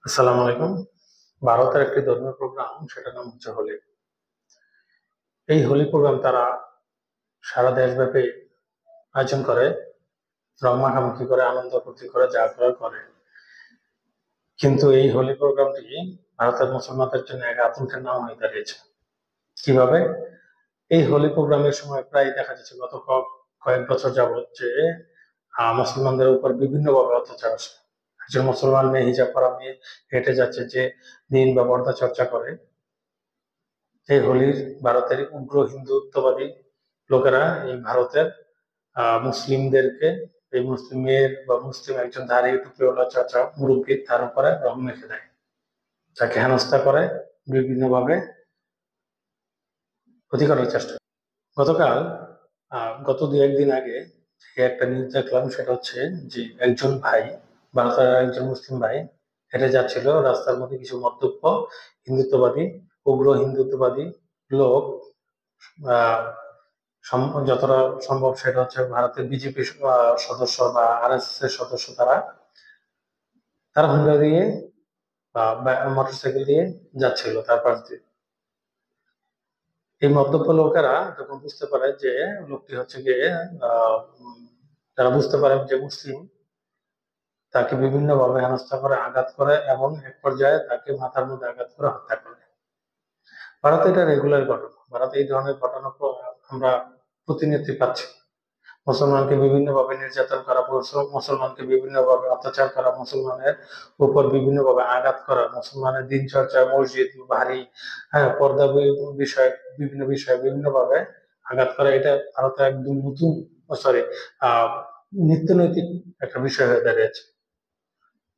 আসসালামু আলাইকুম। ভারতের একটি ধর্মীয় প্রোগ্রাম, সেটার নাম হচ্ছে হোলি। এই হোলি প্রোগ্রাম তারা সারা দেশব্যাপী আয়োজন করে, রং মাখামাখি করে, আনন্দ ফুর্তি করে, যা করার করে। কিন্তু এই হোলি প্রোগ্রামটি ভারতের মুসলমানদের জন্য এক আতঙ্কের নাম হয়ে দাঁড়িয়েছে। কিভাবে? এই হোলি প্রোগ্রামের সময় প্রায় দেখা যাচ্ছে গত কয়েক বছর যাবৎ যে মুসলমানদের উপর বিভিন্নভাবে অত্যাচার আসে। একজন মুসলমান মেয়ে, হিজাব পরা মেয়ে হেঁটে যাচ্ছে, যে দিন বা পর্দা চর্চা করে, এই হোলির ভারতের উগ্র হিন্দুত্ববাদী লোকেরা এই ভারতের মুসলিমদেরকে, এই মুসলিম মেয়ের বা মুসলিম একজন ধারী টুপিওয়ালা চাচা মুরব্বী, তার উপরে রং মেখে দেয়, তাকে হেনস্থা করে, বিভিন্নভাবে ক্ষতি করার চেষ্টা করে। গতকাল গত দু একদিন আগে যে একটা নিউজ দেখলাম, সেটা হচ্ছে যে একজন ভাই, ভারতের একজন মুসলিম ভাই হেঁটে যাচ্ছিল রাস্তার মধ্যে, কিছু মদ্যপ হিন্দুত্ববাদী, উগ্র হিন্দুত্ববাদী লোক, আহ যতটা সম্ভব সেটা হচ্ছে ভারতের বিজেপি সদস্য বা আরএসএস এর সদস্য, তারা তারা হুন্ডা দিয়ে বা মোটরসাইকেল দিয়ে যাচ্ছিল তার পাশ দিয়ে। এই মদ্যপ লোকেরা যখন বুঝতে পারে যে লোকটি হচ্ছে গিয়ে তারা বুঝতে পারে যে মুসলিম, তাকে বিভিন্ন ভাবে হেনস্থা করে, আঘাত করে এবং এক পর্যায়ে তাকে মাথার মধ্যে আঘাত করে হত্যা করে। ভারতে এটা রেগুলার ঘটনা। ভারতে এই ধরনের ঘটনা আমরা প্রতিনিয়তই পাচ্ছি। মুসলমানকে বিভিন্নভাবে নির্যাতন করা, মুসলমানকে বিভিন্নভাবে অত্যাচার করা, মুসলমানের উপর বিভিন্নভাবে আঘাত করা, মুসলমানের দিনচর্চা, মসজিদ, বাড়ি, হ্যাঁ, পর্দা বিষয়ে, বিভিন্ন বিষয়ে বিভিন্নভাবে আঘাত করা, এটা ভারতে একদম নতুন, সরি, নিত্য নৈতিক একটা বিষয় হয়ে দাঁড়িয়েছে।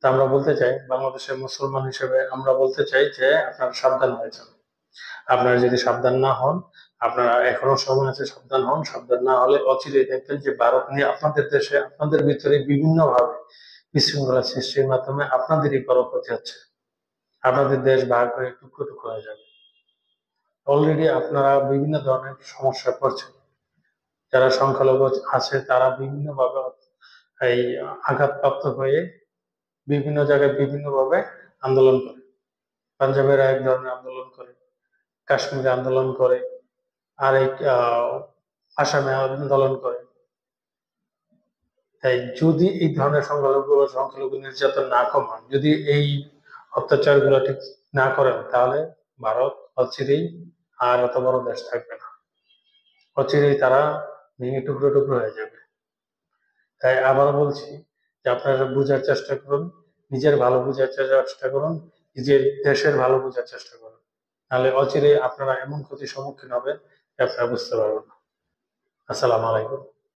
তা আমরা বলতে চাই, বাংলাদেশের মুসলমান হিসেবে আমরা বলতে চাই যে আপনারা সাবধান হয়ে যান। আপনারা যদি সাবধান না হন, আপনারা এখনো সময় আছে, সাবধান হন। সাবধান না হলে অচিরেই দেখবেন যে ভারত নিয়ে আপনাদের দেশে, আপনাদের ভিতরে বিভিন্ন ভাবে বিশৃঙ্খলা সৃষ্টির মাধ্যমে আপনাদেরই বড় ক্ষতি হচ্ছে। আপনাদের দেশ ভাগ হয়ে টুকরো টুকরো হয়ে যাবে। অলরেডি আপনারা বিভিন্ন ধরনের সমস্যায় পড়ছেন। যারা সংখ্যালঘু আছে তারা বিভিন্ন ভাবে এই আঘাতপ্রাপ্ত হয়ে বিভিন্ন জায়গায় বিভিন্ন ভাবে আন্দোলন করে। পাঞ্জাবের এক ধরনের আন্দোলন করে, কাশ্মীরে আন্দোলন করে, আর এই আসামে আন্দোলন করে। তাই যদি এই ধরনের সংখ্যালঘু নির্যাতন না কমান, যদি এই অত্যাচার গুলো ঠিক না করেন, তাহলে ভারত অচিরেই আর এত বড় দেশ থাকবে না। অচিরেই তারা ভেঙে টুকরো টুকরো হয়ে যাবে। তাই আবার বলছি যে আপনারা বোঝার চেষ্টা করুন, নিজের ভালো বোঝার চেষ্টা করুন, নিজের দেশের ভালো বোঝার চেষ্টা করুন। তাহলে অচিরেই আপনারা এমন ক্ষতির সম্মুখীন হবে যে আপনারা বুঝতে পারবেন না। আসসালামু আলাইকুম।